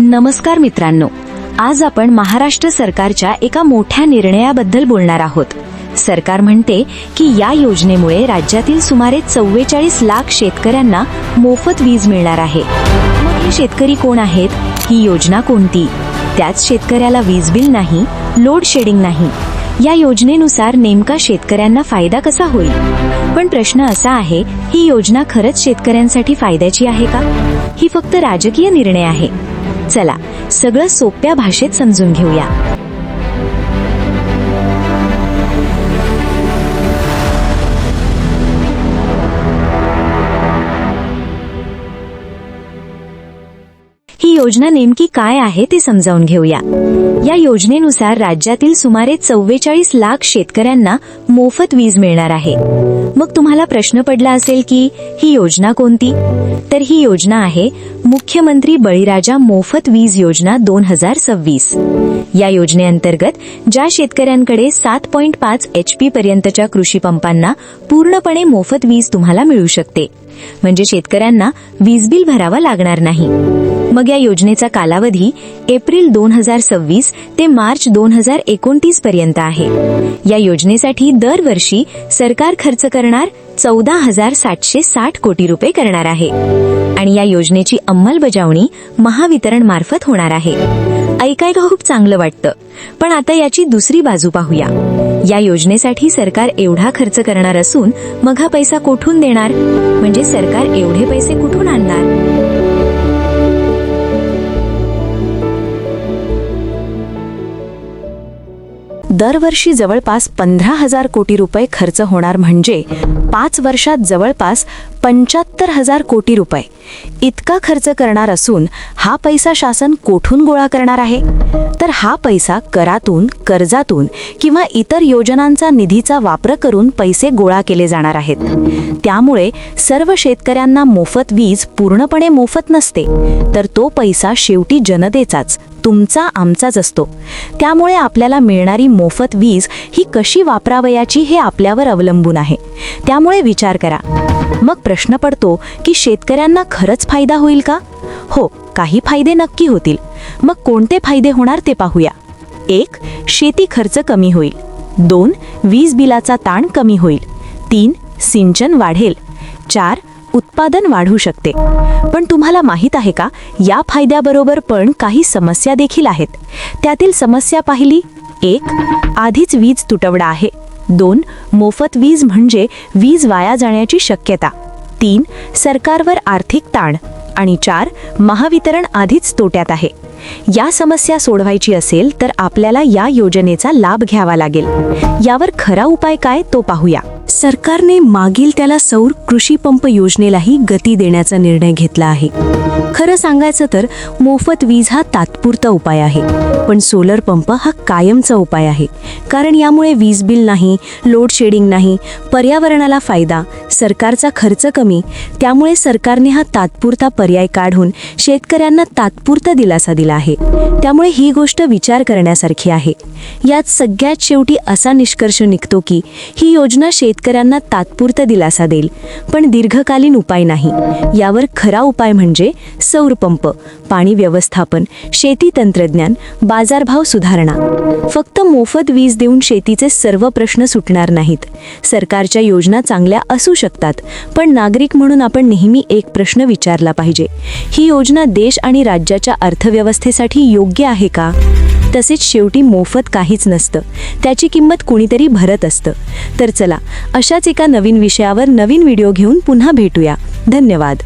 नमस्कार मित्रांनो, आज आपण महाराष्ट्र सरकारच्या एका मोठ्या निर्णयाबद्दल बोलणार आहोत. सरकार म्हणते की या योजनेमुळे राज्यातील सुमारे 44 लाख शेतकऱ्यांना मोफत वीज मिळणार आहे. मग हे शेतकरी कोण आहेत? ही योजना कोणती? त्याच शेतकऱ्याला वीज बिल नाही, लोड शेडिंग नाही. या योजनेनुसार नेमका शेतकऱ्यांना फायदा कसा होईल? पण प्रश्न असा आहे, ही योजना खरंच शेतकऱ्यांसाठी फायद्याची आहे का? ही फक्त राजकीय निर्णय आहे? चला सगळं सोप्या भाषेत समजून घेऊया. ही योजना नेमकी काय आहे ते समजावून घेऊया. या योजनेनुसार राज्यातील सुमारे 44 लाख शेतकऱ्यांना मोफत वीज मिळणार आहे. मग तुम्हाला प्रश्न पडला असेल की ही योजना कोणती? तर ही योजना आहे मुख्यमंत्री बळीराजा मोफत वीज योजना 2026. या योजनेअंतर्गत ज्या शेतकऱ्यांकडे 7.5 HP पर्यंतच्या कृषी पंपांना पूर्णपणे मोफत वीज तुम्हाला मिळू शकते. म्हणजे शेतकऱ्यांना वीज बिल भरावं लागणार नाही. मग या योजनेचा कालावधी एप्रिल 2026 ते मार्च 2029 पर्यंत आहे. या योजनेसाठी दरवर्षी सरकार खर्च करणार 14,760 कोटी रुपये करणार आहे आणि या योजनेची अंमलबजावणी महावितरण मार्फत होणार आहे. ऐकायला खूप चांगलं वाटतं, पण आता याची दुसरी बाजू पाहूया. या योजनेसाठी सरकार एवढा खर्च करणार असून मग हा पैसा कुठून देणार? म्हणजे सरकार एवढे पैसे कुठून आणणार? दरवर्षी जवळपास 15,000 कोटी रुपये खर्च होणार. म्हणजे 5 वर्षात जवळपास 75,000 कोटी रुपये इतका खर्च करणार असून हा पैसा शासन कोठून गोळा करणार आहे? तर हा पैसा करातून, कर्जातून किंवा इतर योजनांचा निधीचा वापर करून पैसे गोळा केले जाणार आहेत. त्यामुळे सर्व शेतकऱ्यांना मोफत वीज पूर्णपणे मोफत नसते, तर तो पैसा शेवटी जनतेचाच, तुमचा आमचाच असतो. त्यामुळे आपल्याला मिळणारी मोफत वीज ही कशी वापरावयाची हे आपल्यावर अवलंबून आहे. त्यामुळे विचार करा. मग प्रश्न पडतो की शेतकऱ्यांना खरंच फायदा होईल का? हो, काही फायदे नक्की होतील. मग कोणते फायदे होणार ते पाहूया. 1. शेती खर्च कमी होईल. 2. वीज बिलाचा ताण कमी होईल. 3. सिंचन वाढेल. 4. उत्पादन वाढू शकते. पण तुम्हाला माहित आहे का, या फायद्याबरोबर पण काही समस्या देखील आहेत. त्यातील समस्या पाहिली. 1. आधीच वीज तुटवडा आहे. 2. मोफत वीज म्हणजे वीज वाया जाण्याची शक्यता. 3. सरकारवर आर्थिक ताण. आणि 4. महावितरण आधीच तोट्यात आहे. या समस्या सोडवायची असेल तर आपल्याला या योजनेचा लाभ घ्यावा लागेल. यावर खरा उपाय काय तो पाहूया. सरकारने मागील त्याला सौर कृषी पंप योजनेलाही गती देण्याचा निर्णय घेतला आहे. खरं सांगायचं तर मोफत वीज हा तात्पुरता उपाय आहे, पण सोलर पंप हा कायमचा उपाय आहे. कारण यामुळे वीज बिल नाही, लोड शेडिंग नाही, पर्यावरणाला फायदा, सरकारचा खर्च कमी. त्यामुळे सरकारने हा तात्पुरता पर्याय काढून शेतकऱ्यांना तात्पुरता दिलासा दिला आहे. त्यामुळे ही गोष्ट विचार करण्यासारखी आहे. यात सगळ्यात शेवटी असा निष्कर्ष निघतो की ही योजना शेतकऱ्यांना तात्पुरता दिलासा देईल, पण दीर्घकालीन उपाय नाही. यावर खरा उपाय म्हणजे सौर पंप, पाणी व्यवस्थापन, शेती तंत्रज्ञान, बाजारभाव सुधारणा. फक्त मोफत वीज देऊन शेतीचे सर्व प्रश्न सुटणार नाहीत. सरकारच्या योजना चांगल्या असू शकतात, पण नागरिक म्हणून आपण नेहमी एक प्रश्न विचारला पाहिजे. ही योजना देश आणि राज्याच्या अर्थव्यवस्थेसाठी योग्य आहे का? तसेच शेवटी मोफत काहीच नसतं, त्याची किंमत कुणीतरी भरत असतं. तर चला, अशाच एका नवीन विषयावर नवीन व्हिडिओ घेऊन पुन्हा भेटूया. धन्यवाद.